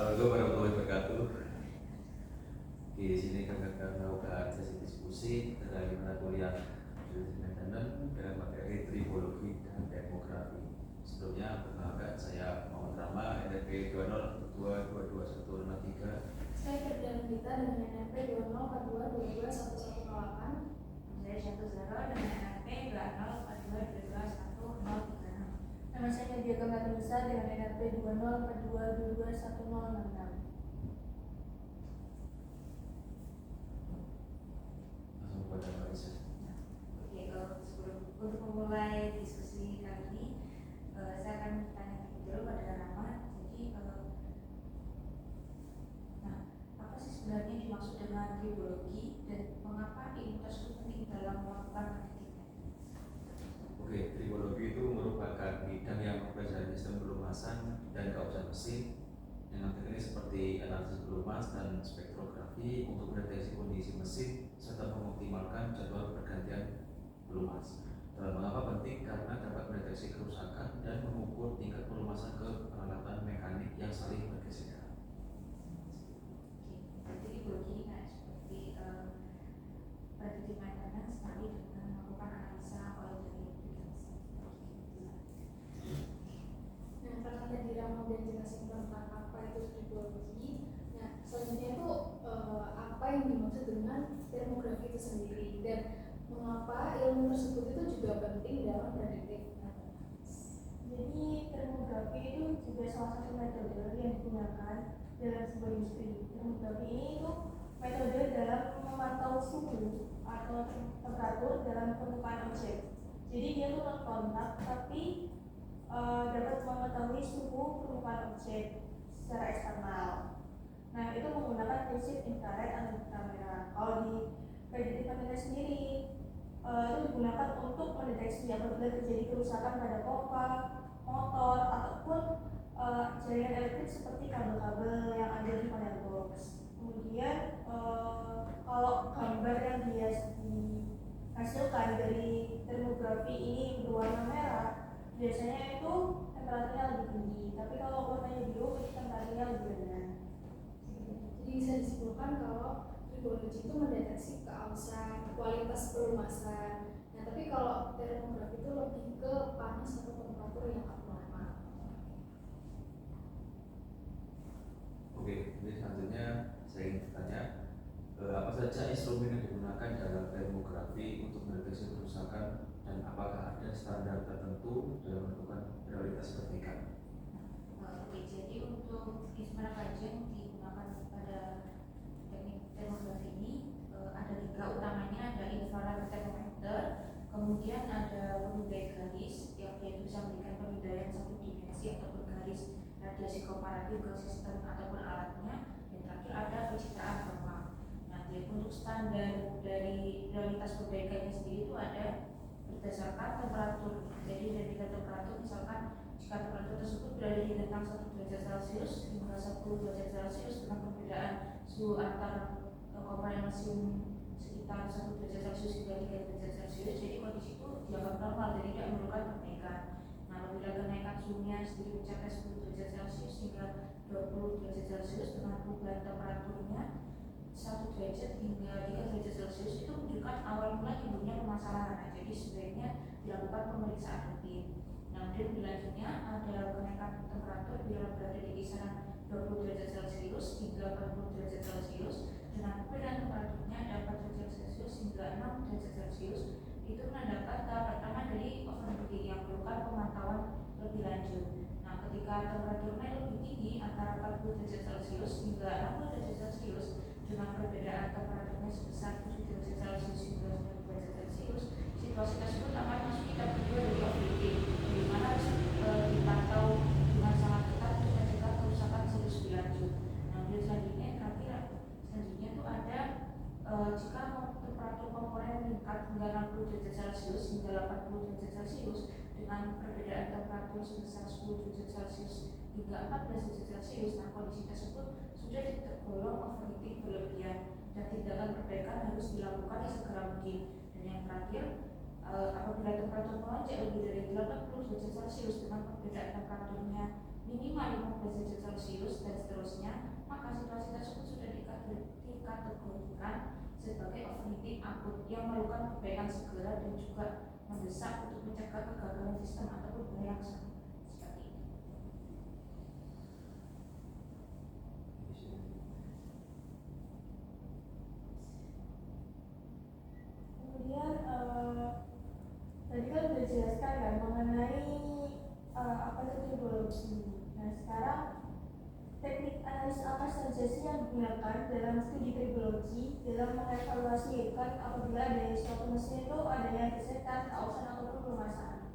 Assalamualaikum warahmatullahi wabarakatuh. Di sini kami akan melakukan sesi diskusi terkait mata kuliah jurusan manajemen dalam materi tribologi dan demografi. Sebelumnya perkenalkan saya Muhammad Rama, NPM 20222103. Saya Ferdian Gita dengan NPM 2042221108. Saya Syatul Zahra dengan NPM 2042221036. Nama saya Nadia Gamarisa dengan NPM 2042221066. Langsung pada Pak Isa. Oke, untuk memulai diskusi kali ini, saya akan bertanya dulu pada Rama. Jadi, apa sih sebenarnya yang dimaksud dengan tribologi dan mengapa ilmu tersebut penting dalam melakukan pendidikan? Oke, tribologi itu merupakan bidang yang mempelajari sistem pelumasan dan keobservasi mesin dengan teknik seperti analisis pelumas dan spektrografi untuk mendeteksi kondisi mesin serta mengoptimalkan jadwal pergantian pelumas. Dan mengapa penting? Karena dapat mendeteksi kerusakan dan mengukur tingkat pelumasan ke peralatan mekanik yang saling bergesekan. Jadi tribologi ini kan seperti prediksi maintenance sekali dengan melakukan analisa oil Nah, karena tadi Rama udah jelasin tentang apa itu tribologi. Nah, selanjutnya itu apa yang dimaksud dengan demografi itu sendiri dan mengapa ilmu tersebut itu juga penting dalam prediktif maintenance. Jadi termografi itu juga salah satu metode yang digunakan dalam sebuah industri. Termografi ini itu metode dalam memantau suhu atau temperatur dalam permukaan objek. Jadi dia tuh non kontak tapi dapat mengetahui suhu permukaan objek secara eksternal. Nah, itu menggunakan prinsip infrared dan ultraviolet. Kalau di prediktif maintenance sendiri itu digunakan untuk mendeteksi apabila terjadi kerusakan pada pompa, motor, ataupun jaringan elektrik seperti kabel-kabel yang ada di panel box. Kemudian kalau gambar yang dihasilkan dari termografi ini berwarna merah, biasanya itu temperaturnya lebih tinggi. Tapi kalau warnanya biru, itu temperaturnya lebih rendah. Jadi bisa disimpulkan kalau tribologi itu mendeteksi keausan, kualitas pelumasan. Nah, tapi kalau termografi itu lebih ke panas atau temperatur yang abnormal. Oke, jadi selanjutnya saya ingin bertanya, apa saja instrumen yang digunakan dalam termografi untuk mendeteksi kerusakan dan apakah ada standar tertentu dalam menentukan prioritas perbaikan? Oke, jadi untuk instrumen apa aja yang digunakan pada teknik termografi ini ada 3 utamanya, ada infrared thermometer, kemudian ada pemindai garis yang yaitu bisa memberikan pemindaian satu dimensi atau bergaris radiasi komparatif ke sistem ataupun alatnya, dan terakhir ada pencitraan thermal. Nah, jadi untuk standar dari prioritas perbaikannya sendiri itu ada berdasarkan temperatur. Jadi dari temperatur, misalkan jika temperatur tersebut berada di rentang 1 derajat Celcius hingga 10 derajat Celcius dengan perbedaan suhu antar komponen mesin sekitar 1 derajat Celcius hingga 3 derajat Celcius, jadi kondisi itu dianggap normal, jadi tidak memerlukan perbaikan. Nah, apabila kenaikan suhunya sendiri mencapai 10 derajat Celcius hingga 20 derajat Celcius dengan perubahan temperaturnya 1 derajat hingga 3 derajat Celcius, itu menunjukkan awal mula timbulnya permasalahan. Nah, jadi sebaiknya dilakukan pemeriksaan rutin. Nah, dan selanjutnya ada kenaikan temperatur bila berada di kisaran 20 derajat Celcius hingga 40 derajat Celcius dengan perbedaan temperaturnya ada 4 derajat Celcius hingga 6 derajat Celcius. Itu menandakan tahap pertama dari overheating yang memerlukan pemantauan lebih lanjut. Nah, ketika temperaturnya lebih tinggi antara 40 derajat Celcius hingga 60 derajat Celcius dengan perbedaan temperaturnya sebesar 7 derajat Celcius hingga 9 derajat Celcius, situasi tersebut akan masuk tahap kedua dari overheating, di mana harus dipantau dengan sangat ketat untuk mencegah kerusakan serius lebih lanjut. Nah, dan selanjutnya itu ada jika temperatur komponen meningkat hingga 60 derajat Celcius hingga 80 derajat Celcius dengan perbedaan temperatur sebesar 10 derajat Celcius hingga 14 derajat Celcius, nah kondisi tersebut sudah tergolong overheating berlebihan dan tindakan perbaikan harus dilakukan segera mungkin. Dan yang terakhir, apabila temperatur melonjak lebih dari 80 derajat Celcius dengan perbedaan temperaturnya minimal 15 derajat Celcius dan seterusnya, maka situasi tersebut sudah dikategorikan sebagai overheating akut yang memerlukan perbaikan segera dan juga mendesak untuk mencegah kegagalan sistem ataupun berangsur seperti itu. Kemudian tadi kan sudah dijelaskan kan mengenai apa itu tribologi. Nah sekarang teknik analis apa saja sih yang digunakan dalam studi tribologi dalam mengevaluasi kan apabila dari suatu mesin itu adanya gesekan, kausan ataupun pelumasan.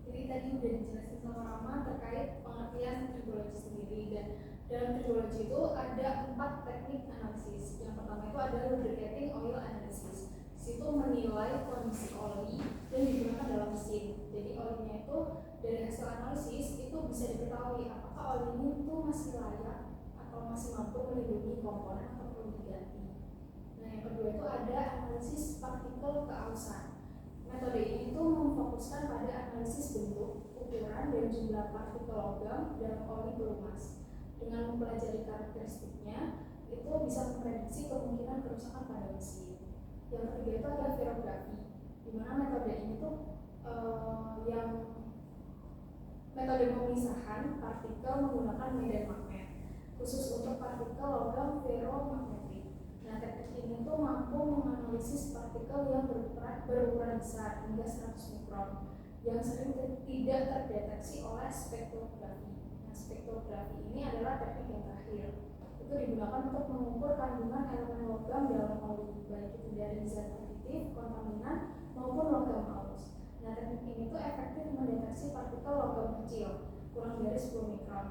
Jadi tadi udah dijelasin sama Rama terkait pengertian tribologi sendiri, dan dalam tribologi itu ada 4 teknik analisis. Yang pertama itu adalah lubricating oil analysis. Situ menilai kondisi oli yang digunakan dalam mesin. Jadi olinya itu dari hasil analisis itu bisa diketahui apakah oli ini tuh masih layak atau masih mampu melindungi komponen atau perlu diganti. Nah yang kedua itu ada analisis partikel keausan. Metode ini tuh memfokuskan pada analisis bentuk, ukuran, dan jumlah partikel logam dalam oli pelumas. Dengan mempelajari karakteristiknya, itu bisa memprediksi kemungkinan kerusakan pada mesin. Yang ketiga itu ada ferrografi, di mana metode ini tuh yang metode pemisahan partikel menggunakan medan magnet khusus untuk partikel logam ferromagnetik. Nah teknik ini tuh mampu menganalisis partikel yang berukuran besar hingga 100 mikron yang sering tidak terdeteksi oleh spektrografi. Nah spektrografi ini adalah teknik yang terakhir. Itu digunakan untuk mengukur kandungan elemen logam dalam oli, baik itu dari zat aktif, kontaminan, maupun logam halus. Nah teknik ini tuh efektif mendeteksi partikel logam kecil kurang dari 10 mikron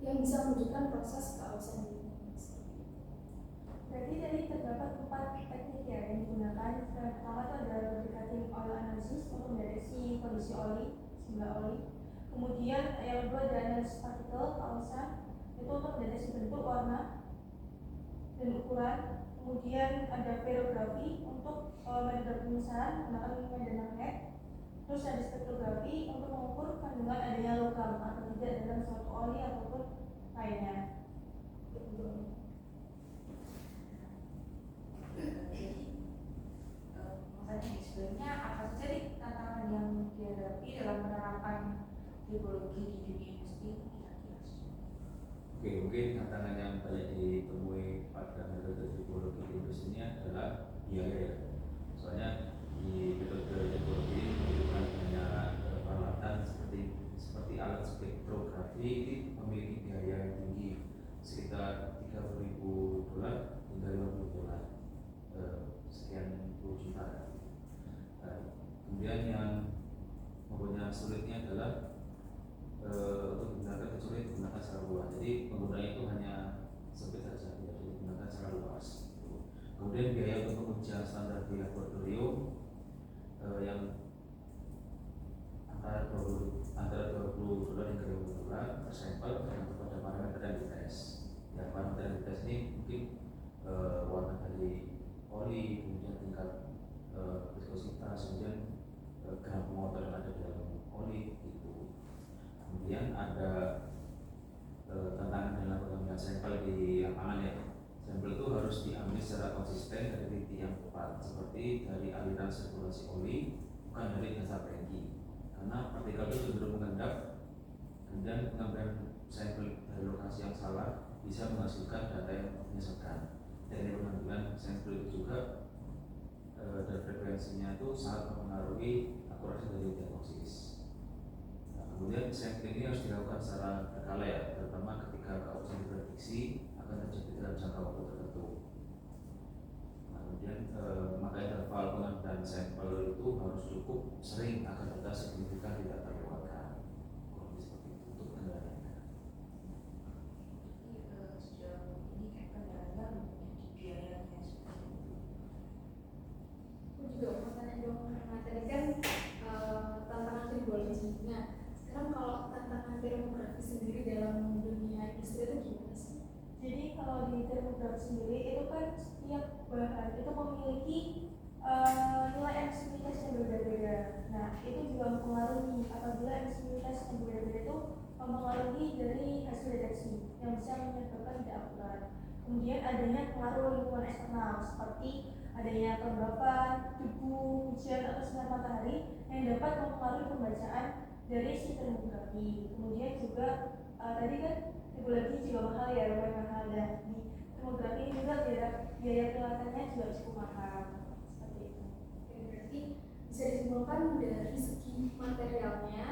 yang bisa menunjukkan proses keausan ini. Berarti tadi terdapat 4 teknik ya yang digunakan. Yang pertama itu adalah lubricating oil analysis untuk mendeteksi kondisi oli, jumlah oli. Kemudian yang kedua ada analisis partikel keausan, itu untuk mendeteksi bentuk, warna, dan ukuran. Kemudian ada ferrografi untuk metode pemisahan menggunakan medan magnet. Terus ada spektrografi untuk mengukur kandungan adanya logam atau tidak dalam suatu oli ataupun lainnya. Makanya sebenarnya apa saja nih tantangan yang dihadapi dalam penerapan tribologi di dunia industri kira-kira? Oke, mungkin tantangan yang banyak ditemui pada metode tribologi di industri ini adalah biaya ya. Soalnya di metode tribologi ini membutuhkan banyak peralatan seperti alat spektrografi ini memiliki biaya yang tinggi, sekitar $30.000 hingga $50 sekian puluh juta. Kemudian yang mempunyai sulitnya adalah untuk digunakan kecuali digunakan secara luas. Jadi penggunanya itu hanya sempit saja, tidak digunakan secara luas. Kemudian biaya untuk pengujian standar di laboratorium yang antara $20 hingga $50 per sampel tergantung pada parameter yang dites. Ya, parameter yang dites ini mungkin warna dari oli, kemudian tingkat viskositas, kemudian gram pengotor yang ada di dalam oli gitu. Kemudian ada tantangan dalam pengambilan sampel di lapangan ya. Sampel itu harus diambil secara konsisten dari titik yang tepat, seperti dari aliran sirkulasi oli, bukan dari dasar tangki. Karena partikel itu cenderung mengendap, kemudian pengambilan sampel dari lokasi yang salah bisa menghasilkan data yang menyesatkan. Teknik pengambilan sampel itu juga dan frekuensinya itu sangat mempengaruhi akurasi dari diagnosis. Nah, kemudian sampling ini harus dilakukan secara berkala ya, terutama ketika kausan diprediksi akan terjadi dalam jangka waktu tertentu. Nah, kemudian maka interval pengambilan sampel itu harus cukup sering agar data signifikan tidak terlewatkan. Kurang lebih seperti itu untuk kendalanya. Sejauh ini kayak kendalanya menjadi biayanya seperti itu. Aku juga mau tanya dong, karena tadi kan tantangan tribologi. Nah, sekarang kalau tantangan termografi sendiri dalam dunia industri itu gimana sih? Jadi kalau di termografi sendiri itu kan setiap bahan itu memiliki nilai emisivitas yang berbeda-beda. Nah itu juga mempengaruhi apabila emisivitas yang berbeda-beda itu mempengaruhi dari hasil deteksi yang bisa menyebabkan tidak akurat. Kemudian adanya pengaruh lingkungan eksternal seperti adanya kelembapan, debu, hujan atau sinar matahari yang dapat mempengaruhi pembacaan dari si termografi. Kemudian juga tadi kan tribologi juga mahal ya, lumayan mahal, dan di termografi ini juga biaya perawatannya juga cukup mahal seperti itu. Oke, berarti bisa disimpulkan dari segi materialnya,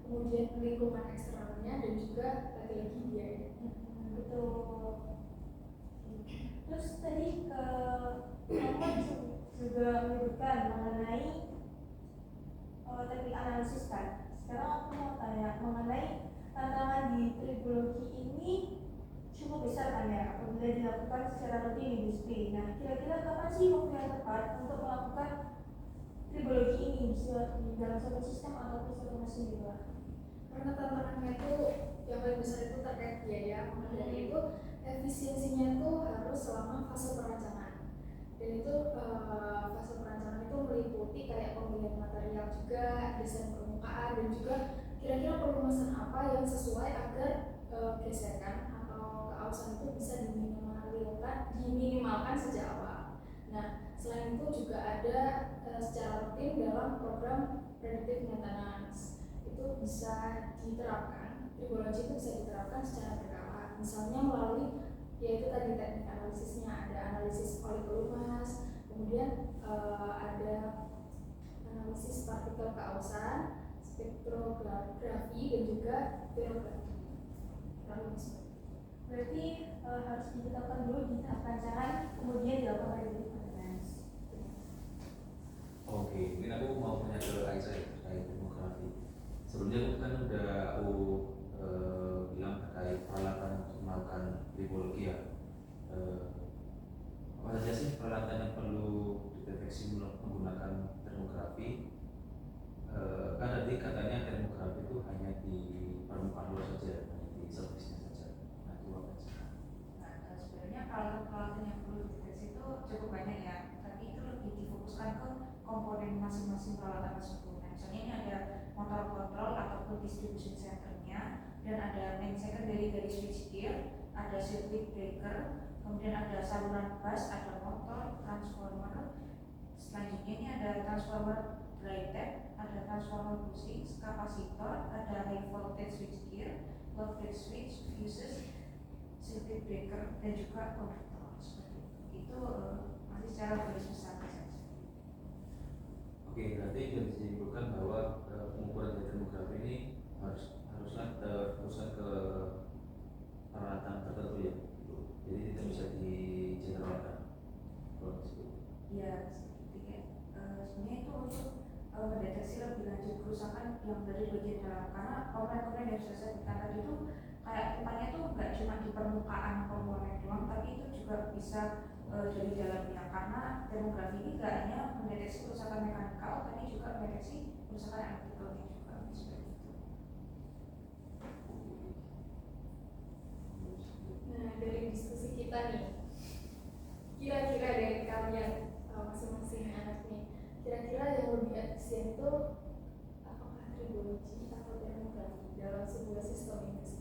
kemudian lingkungan eksternalnya, dan juga lagi-lagi biaya. Betul. Terus tadi Muhammad juga menyebutkan mengenai teknik analisis kan. Sekarang aku mau tanya mengenai tantangan di tribologi ini cukup besar kan ya apabila dilakukan secara rutin di industri. Nah, kira-kira kapan sih waktu yang tepat untuk melakukan tribologi ini bisa di dalam satu sistem ataupun satu mesin gitu lah? Karena tantangannya itu yang paling besar itu terkait biaya, maka dari itu efisiensinya itu harus selama fase perencanaan. Dan itu fase perencanaan itu meliputi kayak pemilihan material juga, desain permukaan, dan juga kira-kira perluasan apa yang sesuai agar gesekan atau keausan itu bisa diminimalkan sejak awal. Nah, selain itu juga ada secara rutin dalam program predictive maintenance itu bisa diterapkan, tribologi itu bisa diterapkan secara berkala. Misalnya melalui yaitu tadi teknik analisisnya, ada analisis polikolumas, kemudian ada analisis partikel keausan, spektrografi, dan juga virografi. Berarti harus ditetapkan dulu di tahap rancangan, kemudian dilakukan predictive maintenance. Oke, mungkin aku mau tanya ke Aisyah ya, terkait demografi. Sebelumnya kan udah aku bilang terkait peralatan untuk melakukan tribologi ya. Apa saja sih peralatan yang perlu dideteksi menggunakan termografi? Kan tadi katanya termografi itu hanya di permukaan luar saja, hanya di surface-nya saja. Nah, itu apa sih? Nah, sebenarnya peralatan-peralatan yang perlu dideteksi itu cukup banyak ya, tapi itu lebih difokuskan ke komponen masing-masing peralatan tersebut. Nah, misalnya ini ada motor kontrol ataupun distribution centernya, dan ada main secondary dari switchgear, ada circuit breaker, kemudian ada saluran gas, ada motor, transformer. Selanjutnya ini ada transformer dry tap, ada transformer bushing, kapasitor, ada high voltage switchgear, low voltage switch, fuses, circuit breaker, dan juga konverter. Seperti itu masih secara garis besar saja. Oke, berarti bisa disimpulkan bahwa pengukuran dari termografi ini haruslah terpusat ke peralatan tertentu ya, gitu. Jadi tidak bisa digeneralkan. Ya, seperti sebenarnya itu untuk mendeteksi lebih lanjut kerusakan yang berada di bagian dalam, karena komponen-komponen yang sudah saya sebutkan tadi itu kayak rupanya tuh nggak cuma di permukaan komponen doang, tapi itu juga bisa dari dalamnya, karena termografi ini nggak hanya mendeteksi kerusakan mekanikal, tapi juga mendeteksi kerusakan elektrikalnya juga, seperti itu. Nah, dari diskusi kita nih, kira-kira dari kalian masing-masing anak nih, kira-kira yang lebih efisien itu apakah tribologi atau termografi dalam sebuah sistem industri?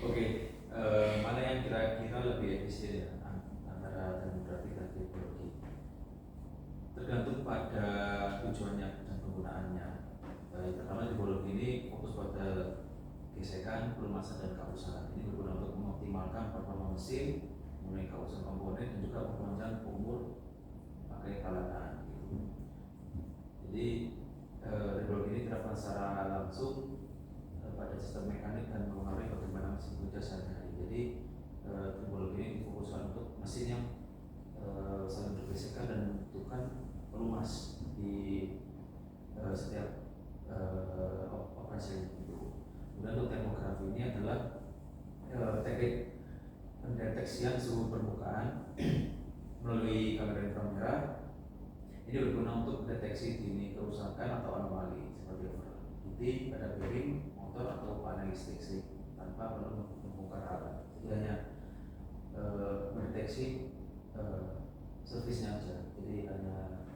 Oke, mana yang kira-kira lebih efisien ya antara termografi dan tribologi? Tergantung pada tujuannya dan penggunaannya. Pertama, tribologi ini fokus pada gesekan, pelumasan, dan keausan. Ini berguna untuk mengoptimalkan performa mesin, memenuhi keausan komponen, dan juga memperpanjang umur pakai peralatan. Gitu. Jadi tribologi ini diterapkan secara langsung pada sistem mekanik dan mempengaruhi bagaimana mesin bekerja sehari-hari. Jadi tribologi ini difokuskan untuk mesin yang saling bergesekan dan membutuhkan pelumas di setiap operasi itu. Kemudian untuk termografi ini adalah teknik pendeteksian suhu permukaan melalui kamera inframerah. Ini berguna untuk mendeteksi dini kerusakan atau anomali seperti overheating pada bearing, motor, atau panel listrik tanpa perlu membongkar alat. Jadi hanya mendeteksi servisnya aja, jadi hanya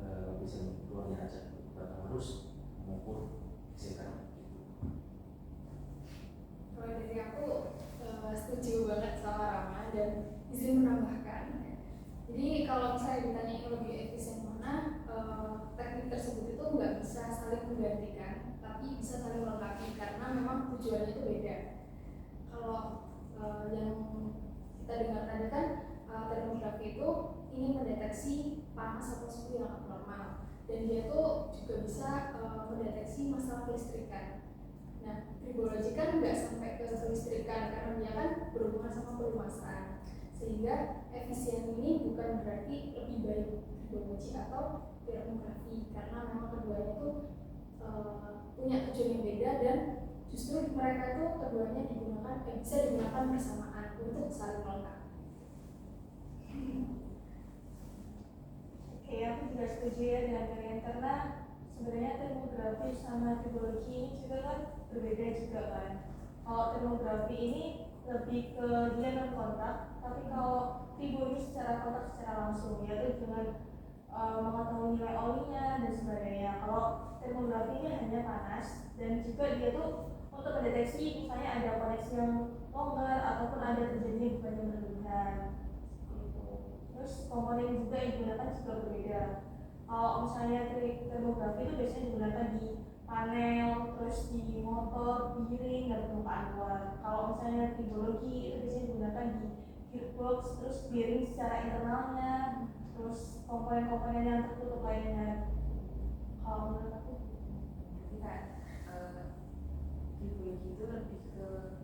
lapisan luarnya aja, bukan harus mengukur gesekan. Kalau dari aku setuju banget sama Rama dan izin menambahkan. Jadi kalau misalnya ditanya yang lebih efisien mana, teknik tersebut itu nggak bisa saling menggantikan, tapi bisa saling melengkapi karena memang tujuannya itu beda. Kalau yang kita dengar tadi kan termografi itu ingin mendeteksi panas atau suhu yang abnormal, dan dia tuh juga bisa mendeteksi masalah kelistrikan. Nah, tribologi kan nggak sampai ke kelistrikan karena dia kan berhubungan sama pelumasan, sehingga efisien ini bukan berarti lebih baik tribologi atau termografi, karena memang keduanya itu punya tujuan yang beda dan justru mereka itu keduanya bisa digunakan bersamaan untuk saling melengkapi. Oke, aku juga setuju ya dengan kalian karena sebenarnya termografi sama tribologi ini juga kan berbeda juga kan. Kalau termografi ini lebih ke dia non kontak, tapi kalau tribologi secara kontak secara langsung, yaitu dengan mengetahui nilai olinya dan sebagainya. Kalau termografi ini hanya panas dan juga dia tuh untuk mendeteksi misalnya ada koneksi yang longgar ataupun ada terjadinya beban yang berlebihan. Terus komponen juga yang digunakan juga berbeda. Kalau misalnya termografi itu biasanya digunakan di panel, terus di motor, di ring, dan permukaan luar. Kalau misalnya tribologi itu biasanya digunakan di gearbox, terus bearing secara internalnya, terus komponen-komponen yang tertutup lainnya. Kalau menurut aku kita tribologi itu lebih ke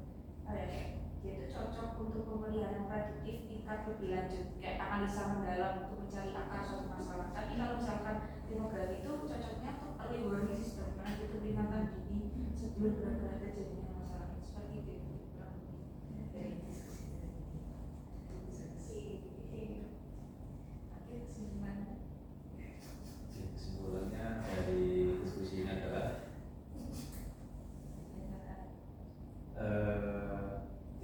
dia itu cocok untuk pemeliharaan prediktif tingkat lebih lanjut, kayak analisa mendalam untuk mencari akar suatu masalah. Tapi kalau misalkan demografi itu cocoknya untuk early warning system, karena itu peringatan dini sebelum benar-benar terjadinya masalah. Seperti itu kurang lebih dari diskusi akhir kesimpulannya. Kesimpulannya dari diskusi ini adalah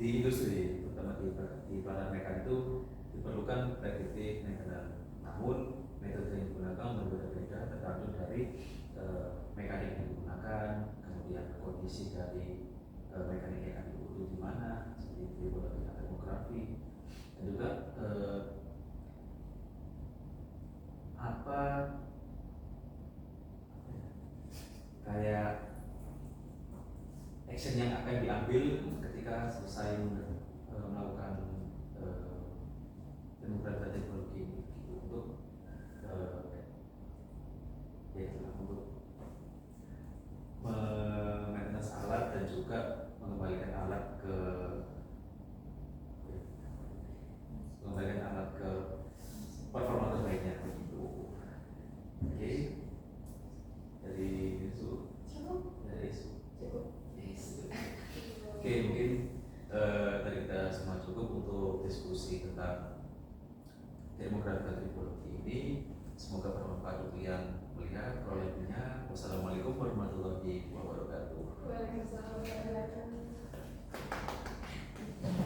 di industri, terutama di pelayanan mekan itu diperlukan predictive maintenance. Namun metode yang digunakan berbeda-beda tergantung dari mekanik yang digunakan, kemudian kondisi dari mekanik yang akan dibutuhkan di mana, seperti tribologi dan termografi, dan juga kayak action yang akan diambil ketika selesai melakukan demografi dan teknologi ini gitu, untuk untuk maintenance alat dan juga mengembalikan alat ke performa terbaiknya begitu. Oke. Dari itu cukup. Oke, mungkin tadi kita semua cukup untuk diskusi tentang demografi dan tribologi ini. Semoga bermanfaat untuk yang melihat. Kalau lebihnya, wassalamualaikum warahmatullahi wabarakatuh. Waalaikumsalam warahmatullahi wabarakatuh.